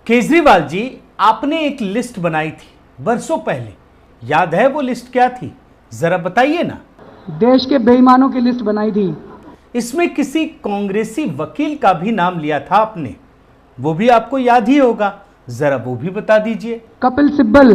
केजरीवाल जी, आपने एक लिस्ट बनाई थी बरसों पहले, याद है वो लिस्ट क्या थी? जरा बताइए ना। देश के बेईमानों की लिस्ट बनाई थी। इसमें किसी कांग्रेसी वकील का भी नाम लिया था आपने, वो भी आपको याद ही होगा, जरा वो भी बता दीजिए। कपिल सिब्बल,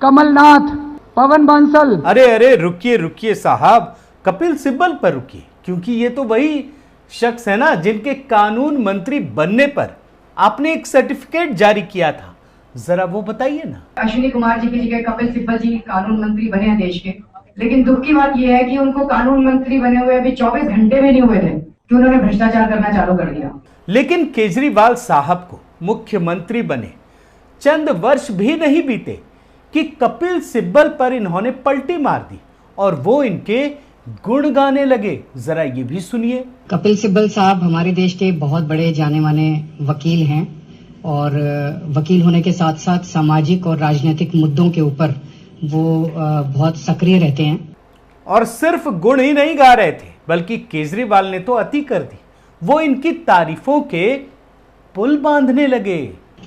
कमलनाथ, पवन बांसल। अरे अरे, रुकिए रुकिए साहब, कपिल सिब्बल पर रुकिए, क्योंकि ये तो वही शख्स है ना जिनके कानून मंत्री बनने पर आपने एक सर्टिफिकेट जारी किया था, जरा वो बताइए ना। अश्विनी कुमार जी की जगह कपिल सिब्बल जी कानून मंत्री बने हैं देश के, लेकिन दुख की बात यह है कि उनको कानून मंत्री बने हुए अभी 24 घंटे भी नहीं हुए थे कि उन्होंने भ्रष्टाचार करना चालू कर दिया। लेकिन केजरीवाल साहब को मुख्यमंत्री बने चंद वर्ष भी नहीं बीते कि कपिल सिब्बल पर इन्होंने पलटी मार दी और वो इनके गुण गाने लगे, जरा ये भी सुनिए। कपिल सिब्बल साहब हमारे देश के बहुत बड़े जाने माने वकील हैं और वकील होने के साथ साथ सामाजिक और राजनीतिक मुद्दों के ऊपर वो बहुत सक्रिय रहते हैं। और सिर्फ गुण ही नहीं गा रहे थे, बल्कि केजरीवाल ने तो अति कर दी, वो इनकी तारीफों के पुल बांधने लगे।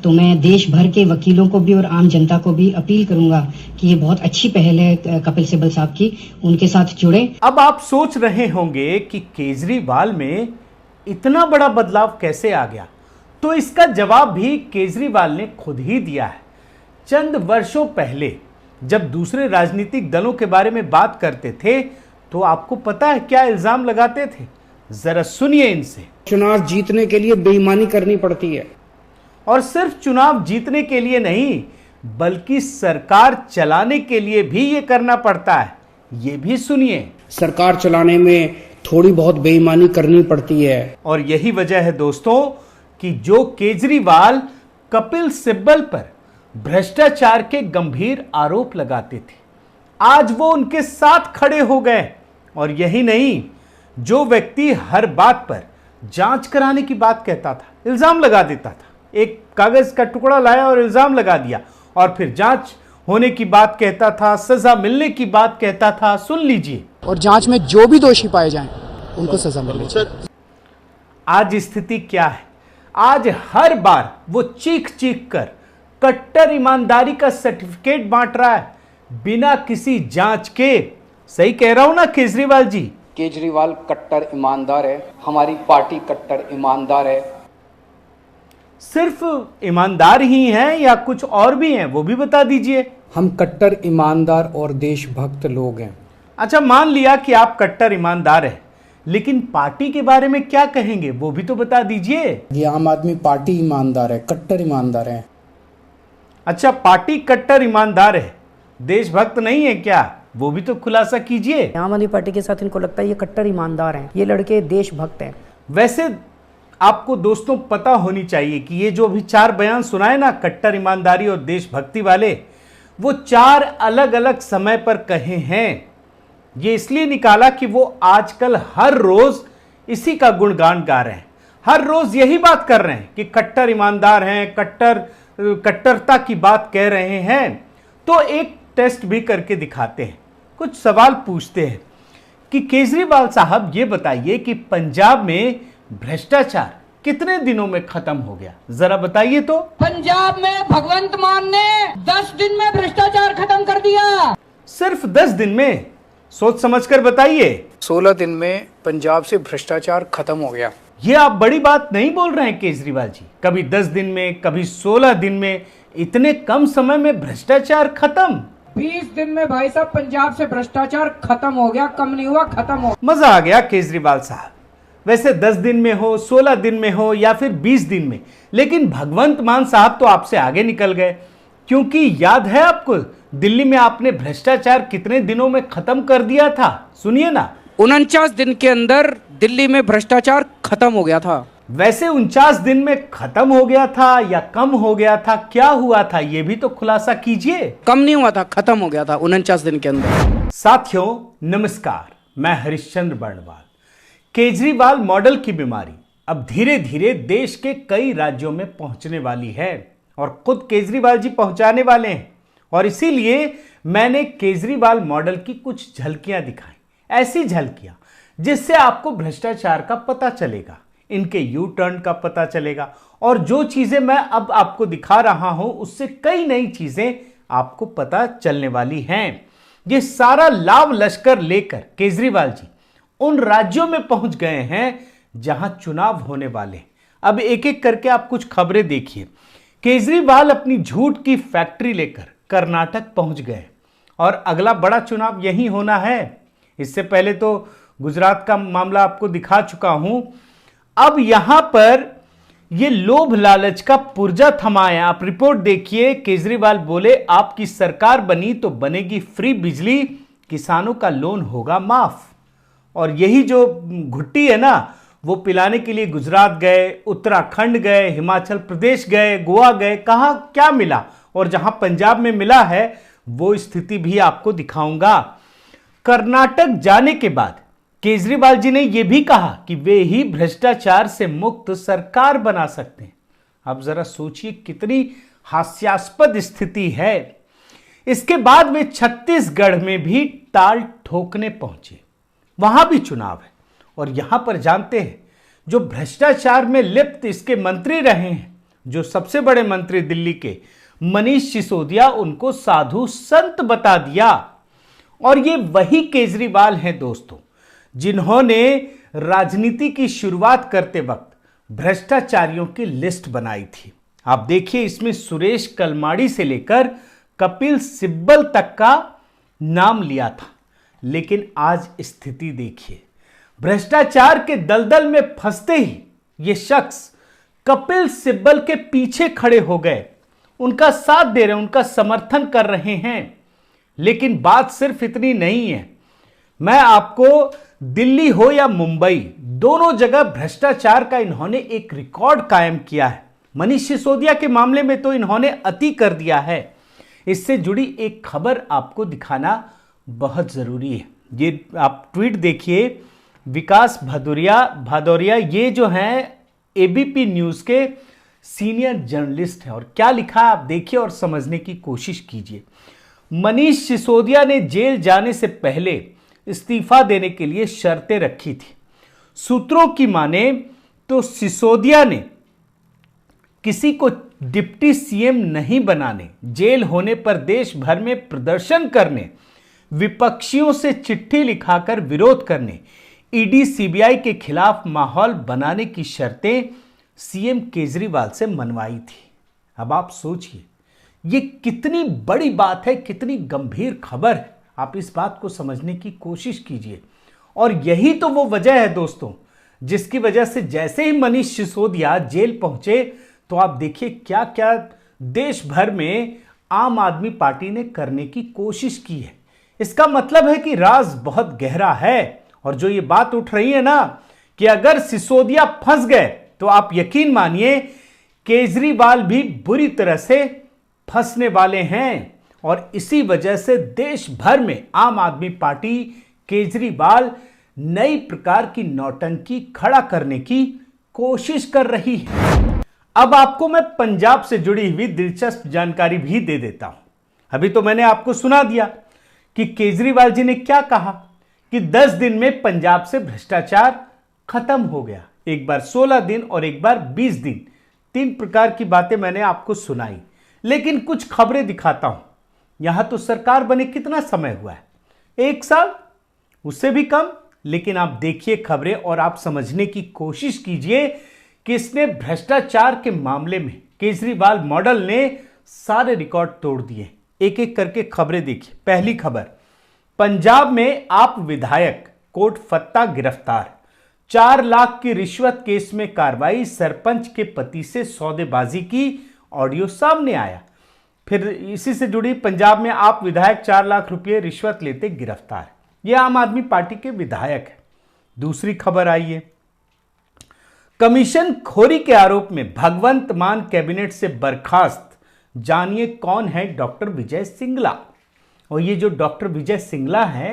तो मैं देश भर के वकीलों को भी और आम जनता को भी अपील करूंगा कि ये बहुत अच्छी पहल है कपिल सिब्बल साहब की, उनके साथ जुड़े। अब आप सोच रहे होंगे कि केजरीवाल में इतना बड़ा बदलाव कैसे आ गया, तो इसका जवाब भी केजरीवाल ने खुद ही दिया है। चंद वर्षों पहले जब दूसरे राजनीतिक दलों के बारे में बात करते थे तो आपको पता है क्या इल्जाम लगाते थे? जरा सुनिए इनसे। चुनाव जीतने के लिए बेईमानी करनी पड़ती है, और सिर्फ चुनाव जीतने के लिए नहीं, बल्कि सरकार चलाने के लिए भी ये करना पड़ता है, ये भी सुनिए। सरकार चलाने में थोड़ी बहुत बेईमानी करनी पड़ती है। और यही वजह है दोस्तों कि जो केजरीवाल कपिल सिब्बल पर भ्रष्टाचार के गंभीर आरोप लगाते थे, आज वो उनके साथ खड़े हो गए। और यही नहीं, जो व्यक्ति हर बात पर जांच कराने की बात कहता था, इल्जाम लगा देता था, एक कागज का टुकड़ा लाया और इल्जाम लगा दिया, और फिर जांच होने की बात कहता था, सजा मिलने की बात कहता था, सुन लीजिए, और जांच में जो भी दोषी पाए जाएं उनको सजा मिलनी चाहिए। आज स्थिति क्या है? आज हर बार वो चीख चीख कर कट्टर ईमानदारी का सर्टिफिकेट बांट रहा है बिना किसी जांच के। सही कह रहा हूं ना केजरीवाल जी? केजरीवाल कट्टर ईमानदार है, हमारी पार्टी कट्टर ईमानदार है। सिर्फ ईमानदार ही हैं या कुछ और भी हैं, वो भी बता दीजिए। हम कट्टर ईमानदार और देशभक्त लोग हैं। अच्छा, मान लिया कि आप कट्टर ईमानदार हैं, लेकिन पार्टी के बारे में क्या कहेंगे, वो भी तो बता दीजिए। ये आम आदमी पार्टी ईमानदार है, कट्टर ईमानदार है। अच्छा, पार्टी कट्टर ईमानदार है, देशभक्त नहीं है क्या, वो भी तो खुलासा कीजिए। आम आदमी पार्टी के साथ इनको लगता है ये कट्टर ईमानदार हैं, ये लड़के देशभक्त हैं। वैसे आपको दोस्तों पता होनी चाहिए कि ये जो अभी 4 बयान सुनाए ना कट्टर ईमानदारी और देशभक्ति वाले, वो 4 अलग अलग समय पर कहे हैं। ये इसलिए निकाला कि वो आजकल हर रोज इसी का गुणगान गा रहे हैं, हर रोज यही बात कर रहे हैं कि कट्टर ईमानदार हैं, कट्टरता की बात कह रहे हैं। तो एक टेस्ट भी करके दिखाते हैं, कुछ सवाल पूछते हैं कि केजरीवाल साहब ये बताइए कि पंजाब में भ्रष्टाचार कितने दिनों में खत्म हो गया, जरा बताइए तो। पंजाब में भगवंत मान ने 10 दिन में भ्रष्टाचार खत्म कर दिया। सिर्फ 10 दिन में? सोच समझकर बताइए। 16 दिन में पंजाब से भ्रष्टाचार खत्म हो गया। ये आप बड़ी बात नहीं बोल रहे हैं केजरीवाल जी, कभी 10 दिन में, कभी 16 दिन में, इतने कम समय में भ्रष्टाचार खत्म। 20 दिन में भाई साहब पंजाब से भ्रष्टाचार खत्म हो गया, कम नहीं हुआ, खत्म हो। मजा आ गया केजरीवाल साहब। वैसे 10 दिन में हो, 16 दिन में हो या फिर 20 दिन में, लेकिन भगवंत मान साहब तो आपसे आगे निकल गए, क्योंकि याद है आपको दिल्ली में आपने भ्रष्टाचार कितने दिनों में खत्म कर दिया था, सुनिए ना। 49 दिन के अंदर दिल्ली में भ्रष्टाचार खत्म हो गया था। वैसे 49 दिन में खत्म हो गया था या कम हो गया था, क्या हुआ था, ये भी तो खुलासा कीजिए। कम नहीं हुआ था, खत्म हो गया था 49 दिन के अंदर। साथियों नमस्कार, मैं हरिश्चंद्र बर्णवाल। केजरीवाल मॉडल की बीमारी अब धीरे धीरे देश के कई राज्यों में पहुंचने वाली है और खुद केजरीवाल जी पहुंचाने वाले हैं, और इसीलिए मैंने केजरीवाल मॉडल की कुछ झलकियां दिखाई, ऐसी झलकियां जिससे आपको भ्रष्टाचार का पता चलेगा, इनके यू टर्न का पता चलेगा और जो चीजें मैं अब आपको दिखा रहा हूं उससे कई नई चीजें आपको पता चलने वाली हैं। ये सारा लाव लश्कर लेकर केजरीवाल जी उन राज्यों में पहुंच गए हैं जहां चुनाव होने वाले। अब एक एक करके आप कुछ खबरें देखिए। केजरीवाल अपनी झूठ की फैक्ट्री लेकर कर्नाटक पहुंच गए और अगला बड़ा चुनाव यही होना है। इससे पहले तो गुजरात का मामला आपको दिखा चुका हूं। अब यहां पर ये लोभ लालच का पुर्जा थमाया। आप रिपोर्ट देखिए। केजरीवाल बोले आपकी सरकार बनी तो बनेगी फ्री बिजली, किसानों का लोन होगा माफ। और यही जो घुट्टी है ना, वो पिलाने के लिए गुजरात गए, उत्तराखंड गए, हिमाचल प्रदेश गए, गोवा गए, कहां क्या मिला। और जहां पंजाब में मिला है वो स्थिति भी आपको दिखाऊंगा। कर्नाटक जाने के बाद केजरीवाल जी ने यह भी कहा कि वे ही भ्रष्टाचार से मुक्त सरकार बना सकते हैं। अब जरा सोचिए कितनी हास्यास्पद स्थिति है। इसके बाद वे छत्तीसगढ़ में भी ताल ठोकने पहुंचे। वहां भी चुनाव है और यहां पर जानते हैं जो भ्रष्टाचार में लिप्त इसके मंत्री रहे हैं, जो सबसे बड़े मंत्री दिल्ली के मनीष सिसोदिया, उनको साधु संत बता दिया। और ये वही केजरीवाल हैं दोस्तों जिन्होंने राजनीति की शुरुआत करते वक्त भ्रष्टाचारियों की लिस्ट बनाई थी। आप देखिए, इसमें सुरेश कलमाड़ी से लेकर कपिल सिब्बल तक का नाम लिया था। लेकिन आज स्थिति देखिए, भ्रष्टाचार के दलदल में फंसते ही ये शख्स कपिल सिब्बल के पीछे खड़े हो गए, उनका साथ दे रहे हैं, उनका समर्थन कर रहे हैं। लेकिन बात सिर्फ इतनी नहीं है। मैं आपको दिल्ली हो या मुंबई, दोनों जगह भ्रष्टाचार का इन्होंने एक रिकॉर्ड कायम किया है। मनीष सिसोदिया के मामले में तो इन्होंने अति कर दिया है। इससे जुड़ी एक खबर आपको दिखाना बहुत जरूरी है। ये आप ट्वीट देखिए, विकास भादौरिया ये जो हैं एबीपी न्यूज के सीनियर जर्नलिस्ट हैं, और क्या लिखा है आप देखिए और समझने की कोशिश कीजिए। मनीष सिसोदिया ने जेल जाने से पहले इस्तीफा देने के लिए शर्तें रखी थी। सूत्रों की माने तो सिसोदिया ने किसी को डिप्टी सीएम नहीं बनाने, जेल होने पर देश भर में प्रदर्शन करने, विपक्षियों से चिट्ठी लिखाकर विरोध करने, ईडी सीबीआई के खिलाफ माहौल बनाने की शर्तें सीएम केजरीवाल से मनवाई थी। अब आप सोचिए ये कितनी बड़ी बात है, कितनी गंभीर खबर है। आप इस बात को समझने की कोशिश कीजिए। और यही तो वो वजह है दोस्तों जिसकी वजह से जैसे ही मनीष सिसोदिया जेल पहुंचे तो आप देखिए क्या क्या देश भर में आम आदमी पार्टी ने करने की कोशिश की है। इसका मतलब है कि राज बहुत गहरा है। और जो ये बात उठ रही है ना कि अगर सिसोदिया फंस गए तो आप यकीन मानिए केजरीवाल भी बुरी तरह से फंसने वाले हैं। और इसी वजह से देश भर में आम आदमी पार्टी केजरीवाल नई प्रकार की नौटंकी खड़ा करने की कोशिश कर रही है। अब आपको मैं पंजाब से जुड़ी हुई दिलचस्प जानकारी भी दे देता हूं। अभी तो मैंने आपको सुना दिया कि केजरीवाल जी ने क्या कहा कि 10 दिन में पंजाब से भ्रष्टाचार खत्म हो गया। एक बार 16 दिन और एक बार 20 दिन, 3 प्रकार की बातें मैंने आपको सुनाई। लेकिन कुछ खबरें दिखाता हूं। यहां तो सरकार बने कितना समय हुआ है, 1 साल, उससे भी कम। लेकिन आप देखिए खबरें और आप समझने की कोशिश कीजिए कि इसने भ्रष्टाचार के मामले में केजरीवाल मॉडल ने सारे रिकॉर्ड तोड़ दिए। एक एक करके खबरें देखिए। पहली खबर, पंजाब में आप विधायक कोट फत्ता गिरफ्तार, 4 लाख की रिश्वत केस में कार्रवाई, सरपंच के पति से सौदेबाजी की ऑडियो सामने आया। फिर इसी से जुड़ी पंजाब में आप विधायक 4 लाख रुपए रिश्वत लेते गिरफ्तार। यह आम आदमी पार्टी के विधायक है। दूसरी खबर आई है, कमीशन खोरी के आरोप में भगवंत मान कैबिनेट से बर्खास्त। जानिए कौन है डॉक्टर विजय सिंगला। और ये जो डॉक्टर विजय सिंगला है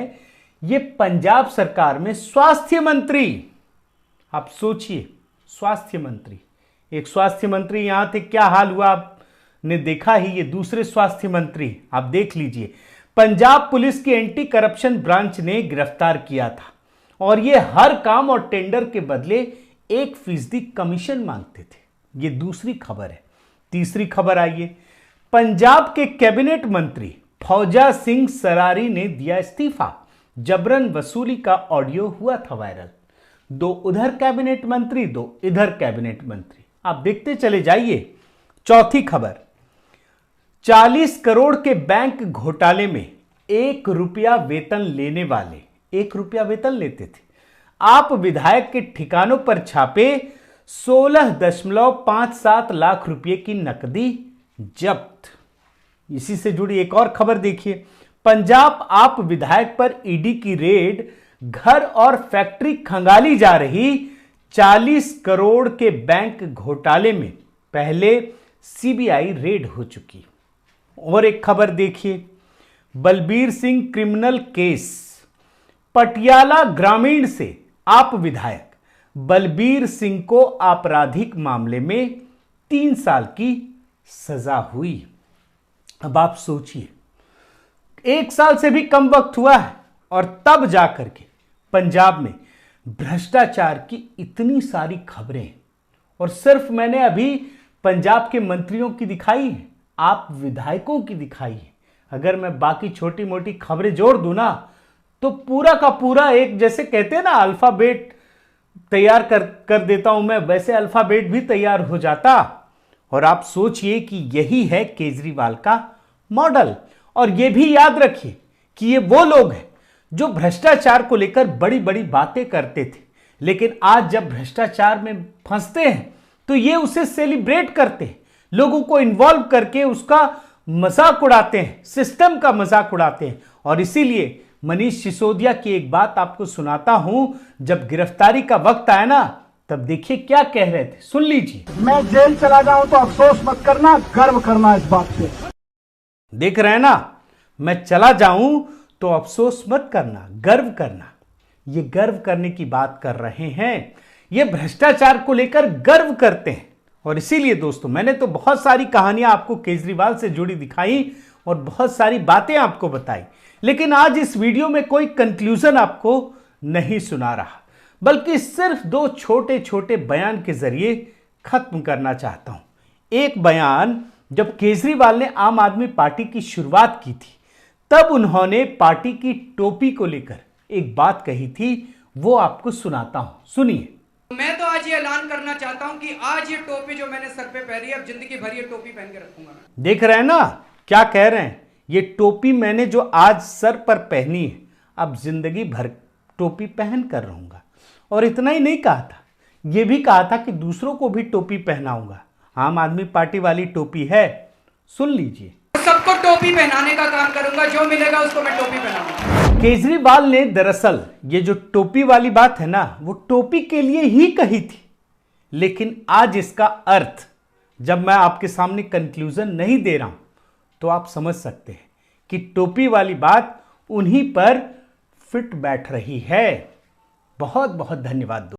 ये पंजाब सरकार में स्वास्थ्य मंत्री। आप सोचिए, स्वास्थ्य मंत्री, एक स्वास्थ्य मंत्री यहां थे, क्या हाल हुआ आपने देखा ही। ये दूसरे स्वास्थ्य मंत्री आप देख लीजिए। पंजाब पुलिस की एंटी करप्शन ब्रांच ने गिरफ्तार किया था और ये हर काम और टेंडर के बदले 1% कमीशन मांगते थे। ये दूसरी खबर है। तीसरी खबर आइए, पंजाब के कैबिनेट मंत्री फौजा सिंह सरारी ने दिया इस्तीफा। जबरन वसूली का ऑडियो हुआ था वायरल। दो उधर कैबिनेट मंत्री, दो इधर कैबिनेट मंत्री, आप देखते चले जाइए। चौथी खबर, 40 करोड़ के बैंक घोटाले में 1 रुपया वेतन लेने वाले, 1 रुपया वेतन लेते थे, आप विधायक के ठिकानों पर छापे, 16.57 लाख रुपए की नकदी जब्त। इसी से जुड़ी एक और खबर देखिए, पंजाब आप विधायक पर ईडी की रेड, घर और फैक्ट्री खंगाली जा रही। 40 करोड़ के बैंक घोटाले में पहले सीबीआई रेड हो चुकी। और एक खबर देखिए, बलबीर सिंह क्रिमिनल केस, पटियाला ग्रामीण से आप विधायक बलबीर सिंह को आपराधिक मामले में 3 साल की सजा हुई। अब आप सोचिए, 1 साल से भी कम वक्त हुआ है और तब जाकर के पंजाब में भ्रष्टाचार की इतनी सारी खबरें। और सिर्फ मैंने अभी पंजाब के मंत्रियों की दिखाई है, आप विधायकों की दिखाई है। अगर मैं बाकी छोटी मोटी खबरें जोड़ दूं ना, तो पूरा का पूरा एक, जैसे कहते हैं ना अल्फाबेट तैयार कर देता हूं मैं, वैसे अल्फाबेट भी तैयार हो जाता। और आप सोचिए कि यही है केजरीवाल का मॉडल। और यह भी याद रखिए कि ये वो लोग हैं जो भ्रष्टाचार को लेकर बड़ी बड़ी बातें करते थे, लेकिन आज जब भ्रष्टाचार में फंसते हैं तो ये उसे सेलिब्रेट करते हैं, लोगों को इन्वॉल्व करके उसका मजाक उड़ाते हैं, सिस्टम का मजाक उड़ाते हैं। और इसीलिए मनीष सिसोदिया की एक बात आपको सुनाता हूं, जब गिरफ्तारी का वक्त आया ना, तब देखिए क्या कह रहे थे, सुन लीजिए। मैं जेल चला जाऊं तो अफसोस मत करना, गर्व करना इस बात पे। देख रहे हैं ना, मैं चला जाऊं तो अफसोस मत करना, गर्व करना। ये गर्व करने की बात कर रहे हैं, ये भ्रष्टाचार को लेकर गर्व करते हैं। और इसीलिए दोस्तों, मैंने तो बहुत सारी कहानियां आपको केजरीवाल से जुड़ी दिखाई और बहुत सारी बातें आपको बताई, लेकिन आज इस वीडियो में कोई कंक्लूजन आपको नहीं सुना रहा, बल्कि सिर्फ 2 छोटे छोटे बयान के जरिए खत्म करना चाहता हूं। एक बयान, जब केजरीवाल ने आम आदमी पार्टी की शुरुआत की थी, तब उन्होंने पार्टी की टोपी को लेकर एक बात कही थी, वो आपको सुनाता हूं, सुनिए। मैं तो आज ये ऐलान करना चाहता हूं कि आज ये टोपी जो मैंने सर पे पहनी है, अब जिंदगी भर ये टोपी पहन के रखूंगा मैं। देख रहे हैं ना क्या कह रहे हैं, ये टोपी मैंने जो आज सर पर पहनी है, अब जिंदगी भर टोपी पहन कर रहूंगा। और इतना ही नहीं कहा था, यह भी कहा था कि दूसरों को भी टोपी पहनाऊंगा। आम आदमी पार्टी वाली टोपी है, सुन लीजिए। सबको टोपी पहनाने का काम करूंगा, जो मिलेगा उसको मैं टोपी पहनाऊंगा। केजरीवाल ने दरअसल ये जो टोपी वाली बात है ना, वो टोपी के लिए ही कही थी, लेकिन आज इसका अर्थ जब मैं आपके सामने कंक्लूजन नहीं दे रहा हूं, तो आप समझ सकते हैं कि टोपी वाली बात उन्हीं पर फिट बैठ रही है। बहुत बहुत धन्यवाद।